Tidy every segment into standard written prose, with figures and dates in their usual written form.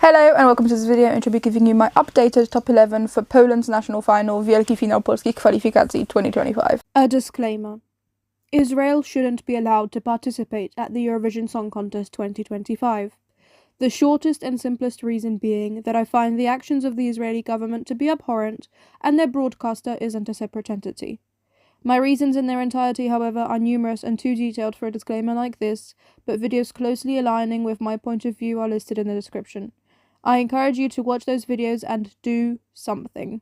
Hello and welcome to this video, and I'll be giving you my updated top 11 for Poland's national final Wielki Finał Polskich Kwalifikacjii 2025. A disclaimer. Israel shouldn't be allowed to participate at the Eurovision Song Contest 2025. The shortest and simplest reason being that I find the actions of the Israeli government to be abhorrent and their broadcaster isn't a separate entity. My reasons in their entirety, however, are numerous and too detailed for a disclaimer like this, but videos closely aligning with my point of view are listed in the description. I encourage you to watch those videos and do something.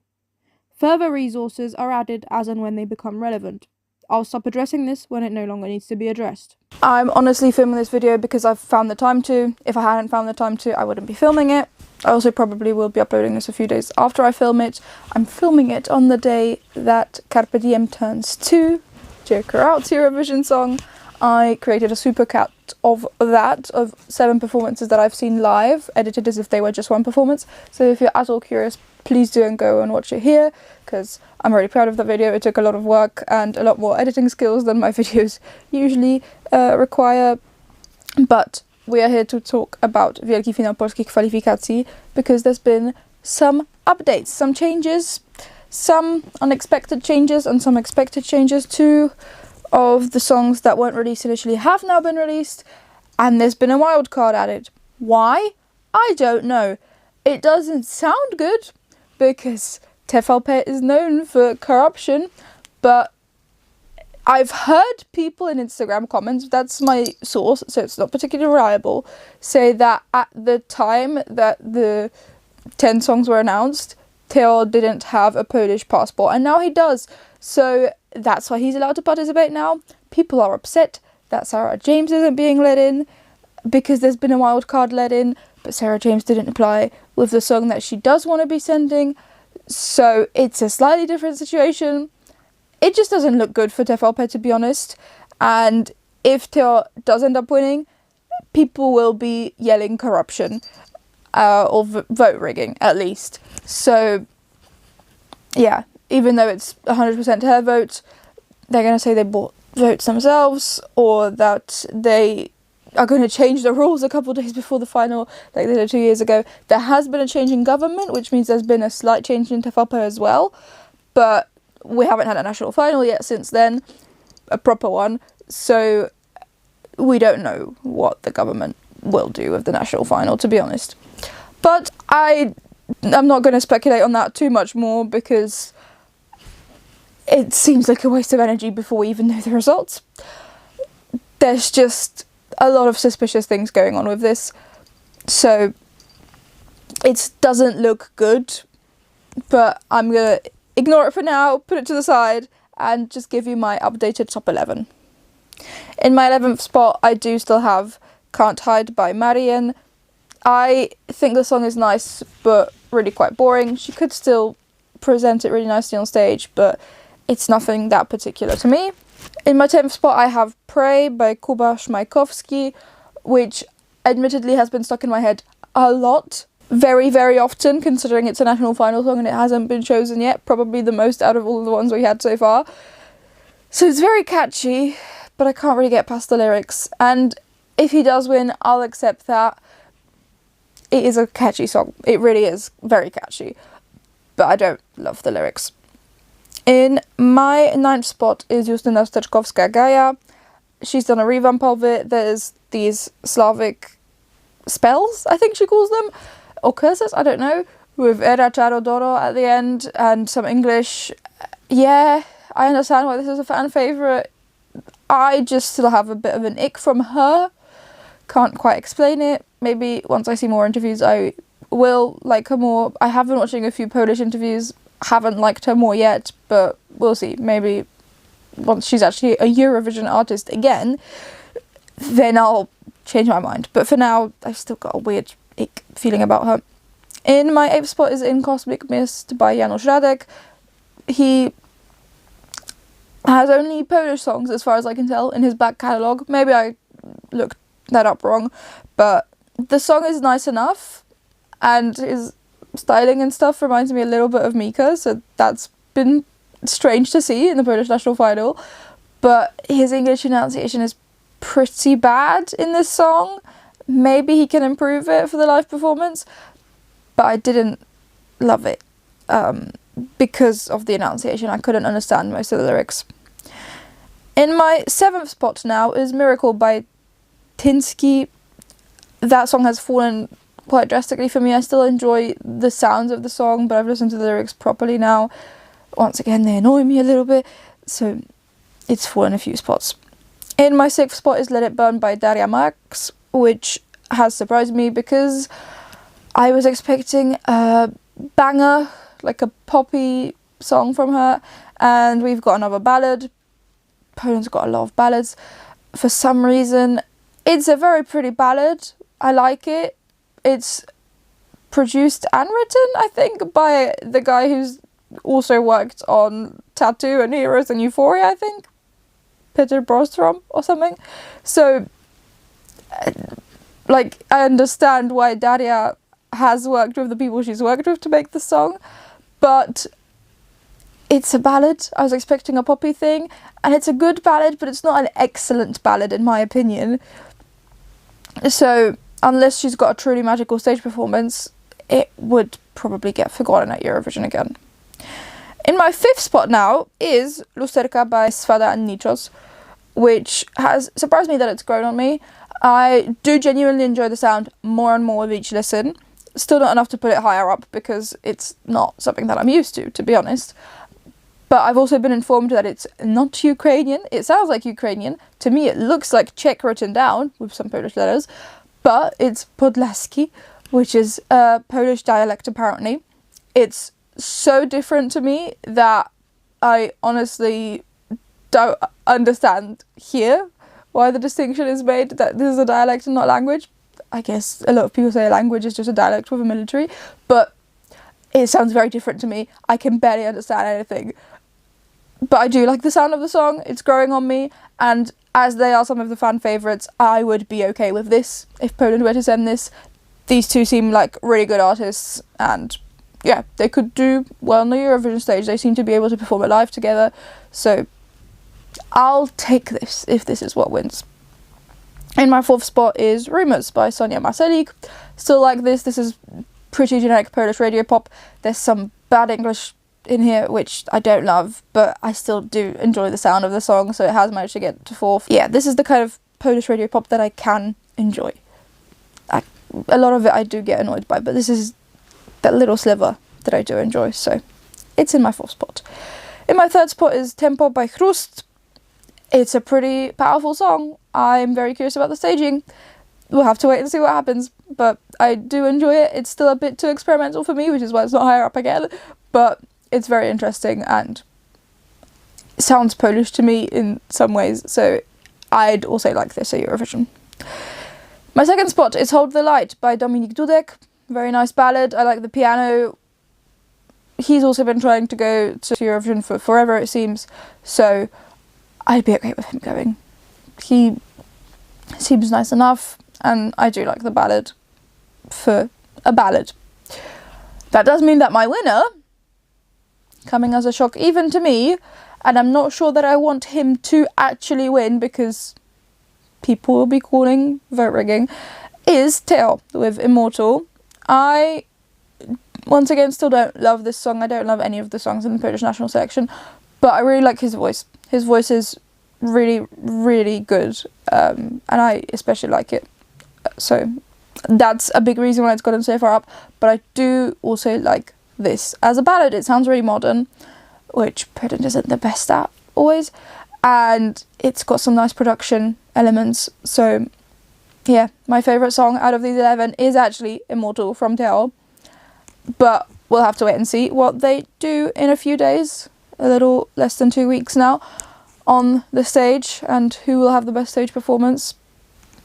Further resources are added as and when they become relevant. I'll stop addressing this when it no longer needs to be addressed. I'm honestly filming this video because I've found the time to. If I hadn't found the time to, I wouldn't be filming it. I also probably will be uploading this a few days after I film it. I'm filming it on the day that Carpe Diem turns 2. Check her out, Eurovision song. I created a supercut of that, of 7 performances that I've seen live, edited as if they were just one performance. So if you're at all curious, please do and go and watch it here, because I'm really proud of the video. It took a lot of work and a lot more editing skills than my videos usually require. But we are here to talk about Wielki Finał Polskich Kwalifikacjii because there's been some updates, some changes, some unexpected changes and some expected changes too. Of the songs that weren't released initially have now been released, and there's been a wild card added. Why? I don't know. It doesn't sound good because TVP is known for corruption, but I've heard people in Instagram comments, that's my source, so it's not particularly reliable, say that at the time that the 10 songs were announced, Theo didn't have a Polish passport, and now he does. So that's why he's allowed to participate now. People are upset that Sarah James isn't being let in because there's been a wild card let in, but Sarah James didn't apply with the song that she does want to be sending. So it's a slightly different situation. It just doesn't look good for TVP, to be honest. And if Theo does end up winning, people will be yelling corruption or vote rigging at least. So yeah. Even though it's 100% her vote, they're going to say they bought votes themselves, or that they are going to change the rules a couple of days before the final, like they did 2 years ago. There has been a change in government, which means there's been a slight change in TVP as well, but we haven't had a national final yet since then, a proper one, so we don't know what the government will do with the national final, to be honest. But I'm not going to speculate on that too much more because it seems like a waste of energy before we even know the results. There's just a lot of suspicious things going on with this, so it doesn't look good, but I'm gonna ignore it for now, put it to the side, and just give you my updated top 11. In my 11th spot, I do still have Can't Hide by Marian. I think the song is nice, but really quite boring. She could still present it really nicely on stage, but it's nothing that particular to me. In my 10th spot, I have Pray by Kuba Szmajkowski, which admittedly has been stuck in my head a lot. Very, very often, considering it's a national final song and it hasn't been chosen yet. Probably the most out of all of the ones we had so far. So it's very catchy, but I can't really get past the lyrics. And if he does win, I'll accept that. It is a catchy song. It really is very catchy. But I don't love the lyrics. In my 9th spot is Justyna Steczkowska-Gaja. She's done a revamp of it. There's these Slavic spells, I think she calls them, or curses, I don't know, with Era Czaro Doro at the end and some English. Yeah, I understand why this is a fan favourite. I just still have a bit of an ick from her. Can't quite explain it. Maybe once I see more interviews I will like her more. I have been watching a few Polish interviews. Haven't liked her more yet, but we'll see. Maybe once she's actually a Eurovision artist again, then I'll change my mind. But for now, I've still got a weird ick feeling about her. In my 8th spot is In Cosmic Mist by Janusz Radek. He has only Polish songs, as far as I can tell, in his back catalogue. Maybe I looked that up wrong, but the song is nice enough, and his styling and stuff reminds me a little bit of Mika, so that's been strange to see in the Polish national final. But his English pronunciation is pretty bad in this song, Maybe he can improve it for the live performance, but I didn't love it because of the enunciation. I couldn't understand most of the lyrics. In my 7th spot now is Miracle by Tinsky. That song has fallen quite drastically for me. I still enjoy the sounds of the song, but I've listened to the lyrics properly now. Once again, they annoy me a little bit, so it's fallen a few spots. In my 6th spot is Let It Burn by Daria Max, which has surprised me because I was expecting a banger, like a poppy song from her, and we've got another ballad. Poland's got a lot of ballads. For some reason, it's a very pretty ballad. I like it. It's produced and written, I think, by the guy who's also worked on Tattoo and Heroes and Euphoria, I think. Peter Brostrom or something. So, like, I understand why Daria has worked with the people she's worked with to make the song, but it's a ballad. I was expecting a poppy thing, and it's a good ballad, but it's not an excellent ballad in my opinion. So, unless she's got a truly magical stage performance, it would probably get forgotten at Eurovision again. In my 5th spot now is Lusterka by Svada and Nichos, which has surprised me that it's grown on me. I do genuinely enjoy the sound more and more with each listen. Still not enough to put it higher up because it's not something that I'm used to be honest. But I've also been informed that it's not Ukrainian. It sounds like Ukrainian. To me, it looks like Czech written down with some Polish letters. But it's Podlaski, which is a Polish dialect apparently. It's so different to me that I honestly don't understand here why the distinction is made that this is a dialect and not language. I guess a lot of people say a language is just a dialect with a military, but it sounds very different to me. I can barely understand anything. But I do like the sound of the song. It's growing on me, and as they are some of the fan favourites, I would be okay with this if Poland were to send this. These two seem like really good artists, and yeah, they could do well on the Eurovision stage. They seem to be able to perform it live together, so I'll take this if this is what wins. In my 4th spot is Rumours by Sonia Marcelik. Still like this. This is pretty generic Polish radio pop. There's some bad English in here, which I don't love, but I still do enjoy the sound of the song, so it has managed to get to 4th. Yeah, this is the kind of Polish radio pop that I can enjoy. A lot of it I do get annoyed by, but this is that little sliver that I do enjoy, so it's in my 4th spot. In my 3rd spot is Tempo by Chrust. It's a pretty powerful song. I'm very curious about the staging. We'll have to wait and see what happens, but I do enjoy it. It's still a bit too experimental for me, which is why it's not higher up again, but it's very interesting and sounds Polish to me in some ways, so I'd also like this at Eurovision. My 2nd spot is Hold the Light by Dominik Dudek. Very nice ballad. I like the piano. He's also been trying to go to Eurovision for forever, it seems, so I'd be okay with him going. He seems nice enough, and I do like the ballad for a ballad. That does mean that my winner, coming as a shock even to me, and I'm not sure that I want him to actually win because people will be calling vote rigging, is Teo with Immortal. I, once again, still don't love this song. I don't love any of the songs in the Polish national selection, but I really like his voice. His voice is really, really good, and I especially like it. So that's a big reason why it's gotten so far up, but I do also like this as a ballad. It sounds really modern, which Poland isn't the best at always, and it's got some nice production elements. So yeah, my favourite song out of these 11 is actually Immortal from Teo, but we'll have to wait and see what they do in a few days, a little less than 2 weeks now, on the stage, and who will have the best stage performance.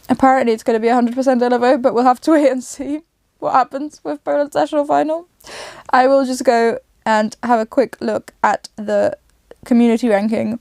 Apparently it's going to be 100% Elevo, but we'll have to wait and see what happens with Poland's national final. I will just go and have a quick look at the community ranking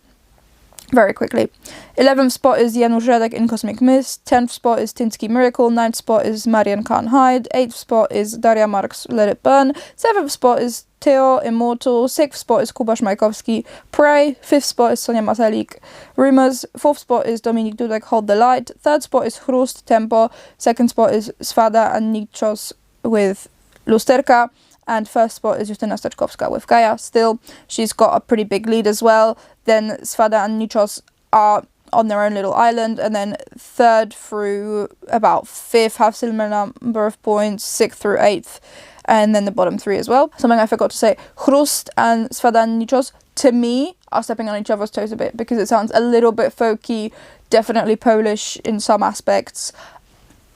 very quickly. 11th spot is Janusz Redek in Cosmic Mist. 10th spot is Tinsky Miracle. 9th spot is Marian Can't Hide. 8th spot is Daria Mark's Let It Burn. 7th spot is Teo, Immortal. 6th spot is Kuba Szmajkowski, Pray. 5th spot is Sonia Masalik, Rumors. 4th spot is Dominik Dudek, Hold the Light. 3rd spot is Chrust, Tempo. 2nd spot is Swada and Nichos with Lusterka. And 1st spot is Justyna Steczkowska with Gaia. Still, she's got a pretty big lead as well. Then Swada and Nichos are on their own little island. And then 3rd through about 5th have similar number of points, 6th through 8th. And then the bottom 3 as well. Something I forgot to say, Chrust and Swada and Nichos, to me, are stepping on each other's toes a bit because it sounds a little bit folky, definitely Polish in some aspects,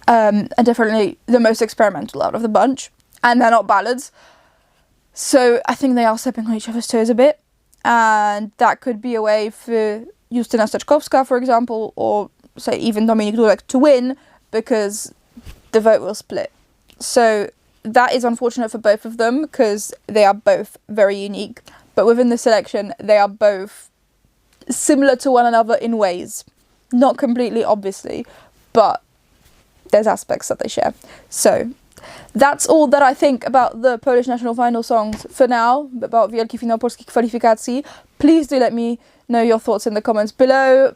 and definitely the most experimental out of the bunch. And they're not ballads. So I think they are stepping on each other's toes a bit. And that could be a way for Justyna Steczkowska, for example, or say even Dominik Dudek to win, because the vote will split. So that is unfortunate for both of them because they are both very unique. But within the selection, they are both similar to one another in ways. Not completely, obviously, but there's aspects that they share. So that's all that I think about the Polish national final songs for now, about Wielki Finał Polskich Kwalifikacjii. Please do let me know your thoughts in the comments below.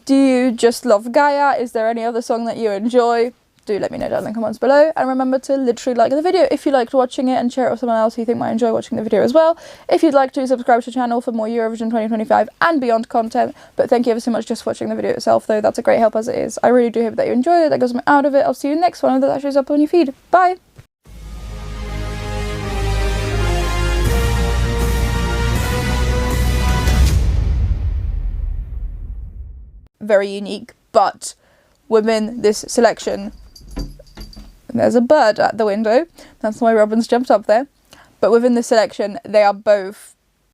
Do you just love Gaia? Is there any other song that you enjoy? Do let me know down in the comments below. And remember to literally like the video if you liked watching it, and share it with someone else who you think might enjoy watching the video as well. If you'd like to, subscribe to the channel for more Eurovision 2025 and beyond content. But thank you ever so much just for watching the video itself, though. That's a great help as it is. I really do hope that you enjoyed it. That goes out of it. I'll see you in the next one that shows up on your feed. Bye! Very unique, but within this selection, there's a bird at the window. That's why Robin's jumped up there. But within this selection, they are both